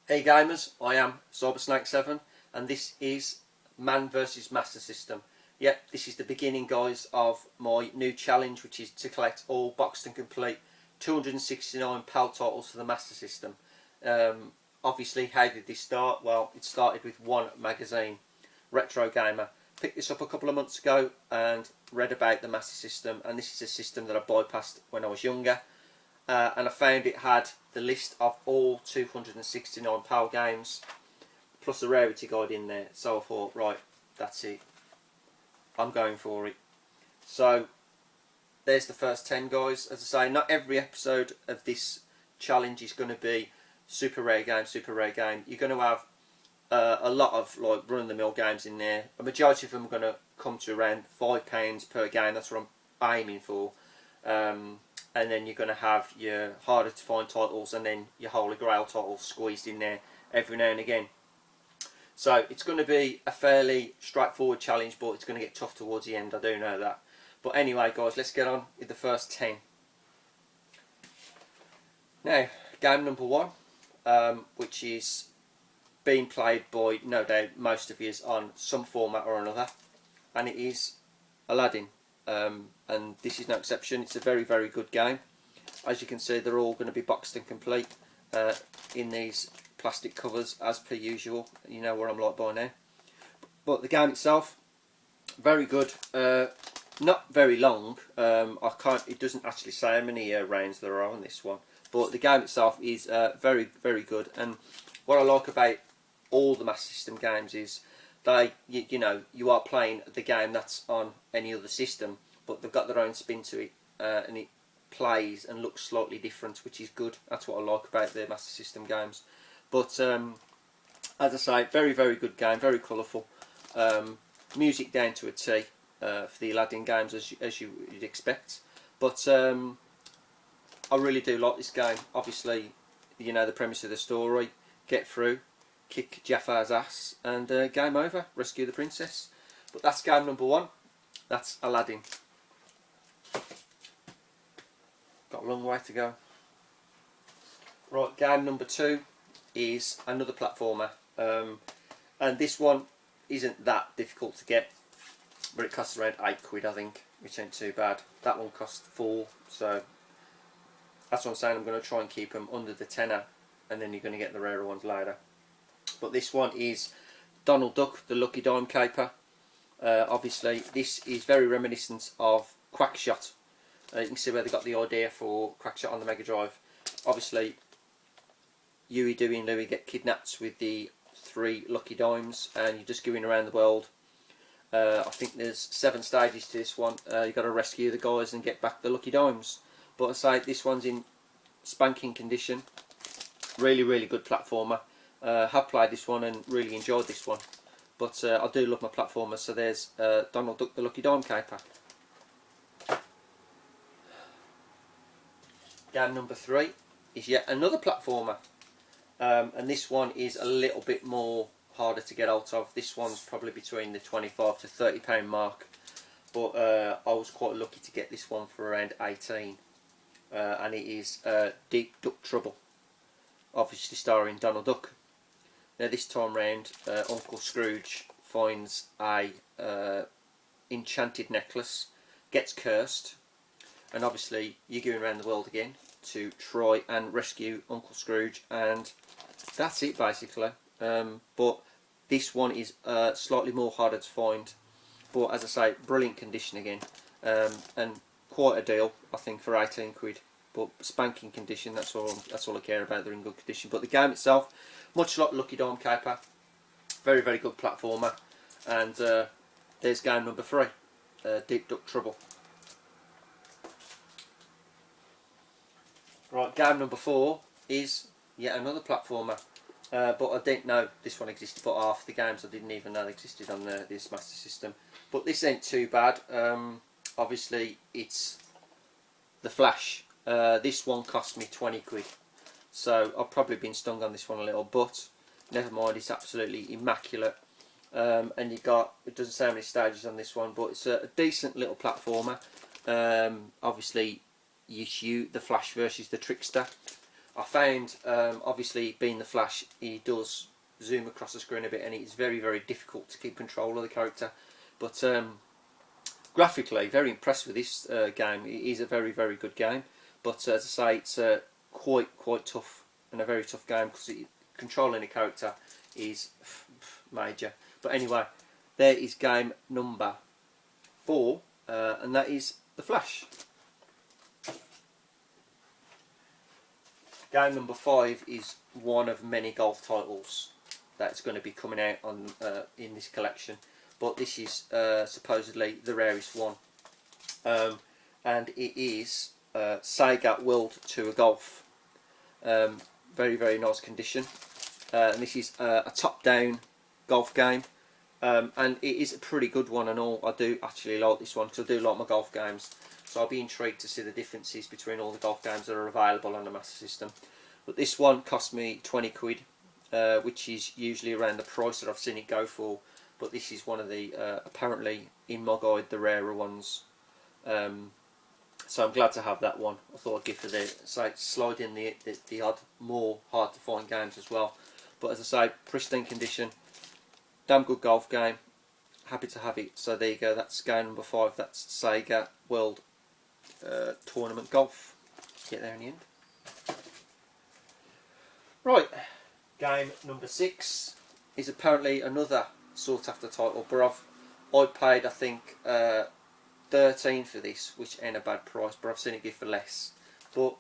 Hey gamers, I am Cybersnake7 and this is Man vs Master System. Yep, this is the beginning guys of my new challenge, which is to collect all boxed and complete 269 PAL titles for the Master System. Obviously, how did this start? Well, it started with one magazine, Retro Gamer. Picked this up a couple of months ago and read about the Master System, and this is a system that I bypassed when I was younger. And I found it had the list of all 269 PAL games plus a rarity guide in there, so I thought, right, that's it, I'm going for it. So there's the first 10 guys. As I say, not every episode of this challenge is going to be super rare game. You're going to have a lot of like run-of-the-mill games in there. A majority of them are going to come to around £5 per game. That's what I'm aiming for. And then you're going to have your harder to find titles and then your holy grail titles squeezed in there every now and again. So it's going to be a fairly straightforward challenge, but it's going to get tough towards the end, I do know that. But anyway guys, let's get on with the first 10. Now, game number 1, which is being played by no doubt most of you on some format or another, and it is Aladdin. And this is no exception. It's a very good game. As you can see, they're all going to be boxed and complete in these plastic covers as per usual. You know what I'm like by now. But the game itself, very good. Not very long. It doesn't actually say how many rounds there are on this one, but the game itself is very good. And what I like about all the Master System games is you are playing the game that's on any other system, but they've got their own spin to it, and it plays and looks slightly different, which is good. That's what I like about the Master System games. But as I say, very good game, very colourful. Music down to a T for the Aladdin games, as you'd expect. But I really do like this game. Obviously, you know the premise of the story: get through, kick Jafar's ass, and game over, rescue the princess. But that's game number 1. That's Aladdin. Got a long way to go. Right, game number 2 is another platformer, and this one isn't that difficult to get, but it costs around £8 I think, which ain't too bad. That one cost 4, so that's what I'm saying. I'm going to try and keep them under the tenner, and then you're going to get the rarer ones later. But this one is Donald Duck, the Lucky Dime Caper. Obviously, this is very reminiscent of Quackshot. You can see where they got the idea for Quackshot on the Mega Drive. Obviously, Huey, Dewey and Louie get kidnapped with the 3 Lucky Dimes, and you're just going around the world. I think there's 7 stages to this one. You've got to rescue the guys and get back the Lucky Dimes. But I say, this one's in spanking condition. Really good platformer. Have played this one and really enjoyed this one, but I do love my platformers. So there's Donald Duck, the Lucky Dime Caper. Game number 3 is yet another platformer, and this one is a little bit more harder to get out of. This one's probably between the £25 to £30 mark, but I was quite lucky to get this one for around 18, and it is Deep Duck Trouble, obviously starring Donald Duck. Now this time round, Uncle Scrooge finds a enchanted necklace, gets cursed, and obviously you're going around the world again to try and rescue Uncle Scrooge, and that's it basically. But this one is slightly more harder to find, but as I say, brilliant condition again, and quite a deal I think for £18. But spanking condition, that's all I care about. They're in good condition. But the game itself, much like Lucky Dime Caper, very good platformer. And there's game number 3, Deep Duck Trouble. Right, game number 4 is yet another platformer, but I didn't know this one existed for half the games. I didn't even know they existed on this Master System. But this ain't too bad. Obviously, it's The Flash. This one cost me £20, so I've probably been stung on this one a little, but never mind, it's absolutely immaculate. And it doesn't say how many stages on this one, but it's a decent little platformer. Obviously you shoot The Flash versus the Trickster, I found, obviously being the Flash, he does zoom across the screen a bit, and it's very, very difficult to keep control of the character. But graphically, very impressed with this game. It is a very, very good game. But as I say, it's quite tough, and a very tough game, because controlling a character is major. But anyway, there is game number 4, and that is the Flash. Game number 5 is one of many golf titles that's going to be coming out on in this collection, but this is supposedly the rarest one, and it is Sega World Tour Golf. Very, very nice condition, and this is a top-down golf game, and it is a pretty good one and all. I do actually like this one, because I do like my golf games. So I'll be intrigued to see the differences between all the golf games that are available on the Master System. But this one cost me 20 quid, which is usually around the price that I've seen it go for. But this is one of the, apparently, in my guide, the rarer ones. So I'm glad to have that one. I thought I'd give for the, slide in the odd, more hard to find games as well. But as I say, pristine condition, damn good golf game. Happy to have it. So there you go, that's game number 5. That's Sega World Tournament Golf. Get there in the end. Right, game number 6 is apparently another sought after title, but I paid, I think, 13 for this, which ain't a bad price, but I've seen it give for less. But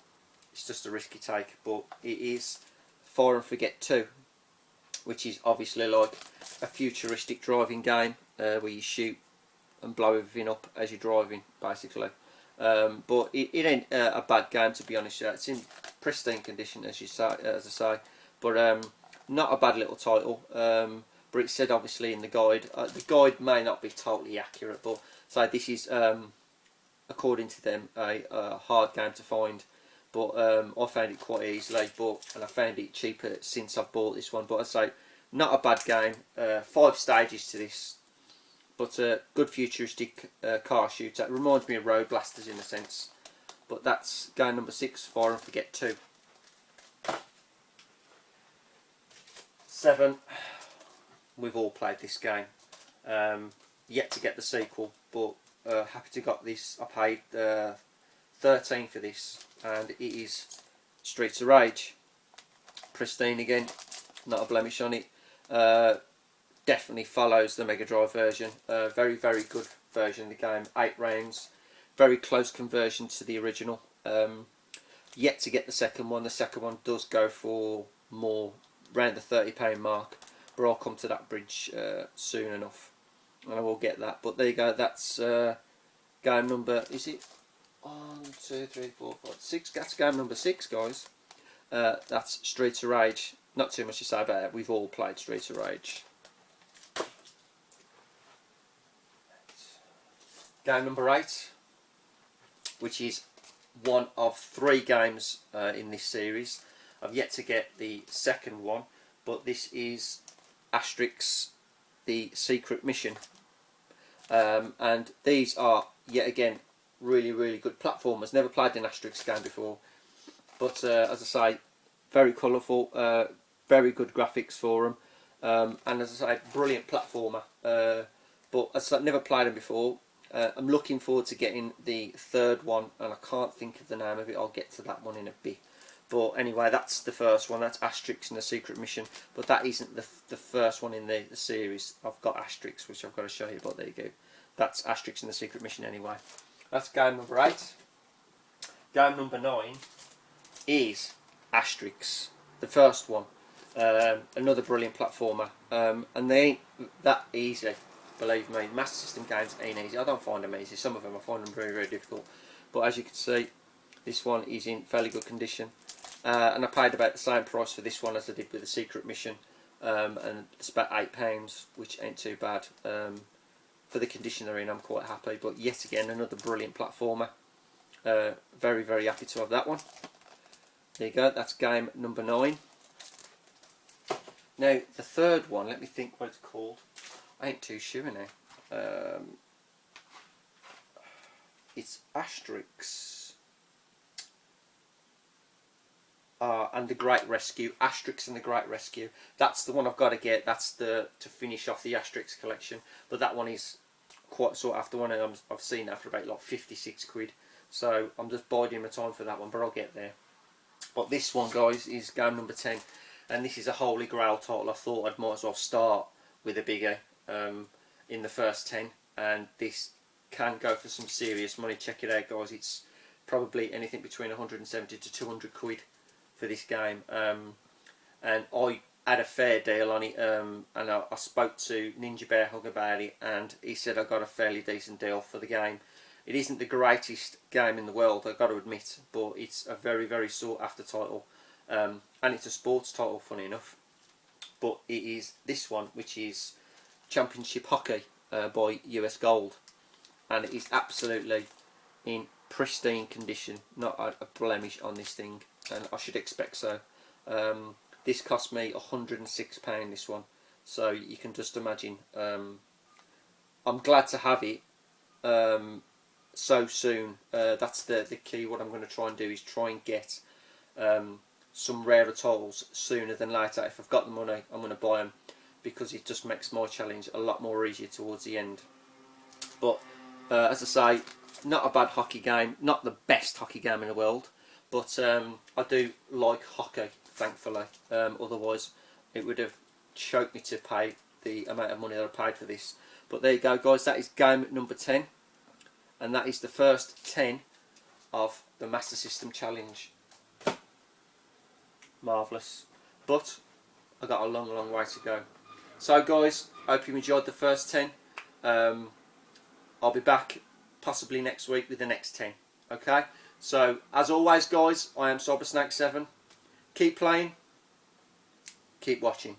it's just a risky take. But it is Fire and Forget 2, which is obviously like a futuristic driving game where you shoot and blow everything up as you're driving, basically. But it ain't a bad game, to be honest. It's in pristine condition, as I say, but not a bad little title. But it said obviously in the guide. The guide may not be totally accurate, but so this is, according to them, a hard game to find. But I found it quite easily, and I found it cheaper since I've bought this one. But I say, not a bad game. 5 stages to this. But a good futuristic car shooter. It reminds me of Road Blasters in a sense. But that's game number 6, Fire and Forget 2. 7. We've all played this game. Yet to get the sequel, but happy to got this. I paid 13 for this, and it is Streets of Rage. Pristine again, not a blemish on it. Definitely follows the Mega Drive version. Very, very good version of the game. 8 rounds. Very close conversion to the original. Yet to get the second one. The second one does go for more, around the £30 mark. But I'll come to that bridge soon enough, and I will get that. But there you go. That's game number. Is it 1, 2, 3, 4, 5, 6? That's game number 6, guys. That's Streets of Rage. Not too much to say about it. We've all played Streets of Rage. Game number 8, which is one of 3 games in this series. I've yet to get the second one, but this is Asterix, the Secret Mission. And these are, yet again, really, really good platformers. Never played an Asterix game before, but as I say, very colourful, very good graphics for them, and as I say, brilliant platformer. But as I said, never played them before. I'm looking forward to getting the third one, and I can't think of the name of it. I'll get to that one in a bit. But anyway, that's the first one. That's Asterix and the Secret Mission. But that isn't the first one in the series. I've got Asterix, which I've got to show you. But there you go. That's Asterix and the Secret Mission anyway. That's game number 8. Game number 9 is Asterix, the first one. Another brilliant platformer. And they ain't that easy. Believe me, Master System games ain't easy. I don't find them easy. Some of them I find them very, very difficult. But as you can see, this one is in fairly good condition. And I paid about the same price for this one as I did with the Secret Mission. And it's about £8, which ain't too bad. For the condition they're in, I'm quite happy. But yet again, another brilliant platformer. Very, very happy to have that one. There you go, that's game number 9. Now, the third one, let me think what it's called. I ain't too sure now. It's Asterix. and the Great Rescue, Asterix and the Great Rescue. That's the one I've got to get. That's the to finish off the Asterix collection. But that one is quite sought after one, and I've seen that for about like 56 quid. So I'm just biding my time for that one, but I'll get there. But this one, guys, is game number 10, and this is a holy grail title. I thought I might as well start with a bigger in the first 10, and this can go for some serious money. Check it out, guys. It's probably anything between 170 to 200 quid for this game, and I had a fair deal on it, and I spoke to Ninja Bear Hug about it, and he said I got a fairly decent deal for the game. It isn't the greatest game in the world, I've got to admit, but it's a very, very sought after title, and it's a sports title, funny enough. But it is this one, which is Championship Hockey by US Gold, and it is absolutely in pristine condition, not a blemish on this thing, and I should expect so. This cost me £106, this one, so you can just imagine. I'm glad to have it so soon. That's the key. What I'm going to try and do is try and get some rarer titles sooner than later. If I've got the money, I'm going to buy them, because it just makes my challenge a lot more easier towards the end. But as I say, not a bad hockey game, not the best hockey game in the world, but I do like hockey, thankfully. Otherwise it would have choked me to pay the amount of money that I paid for this. But there you go, guys, that is game number 10, and that is the first 10 of the Master System Challenge. Marvellous. But I've got a long, long way to go. So guys, I hope you enjoyed the first 10. I'll be back possibly next week with the next 10. Okay? So, as always, guys, I am CyberSnake7. Keep playing, keep watching.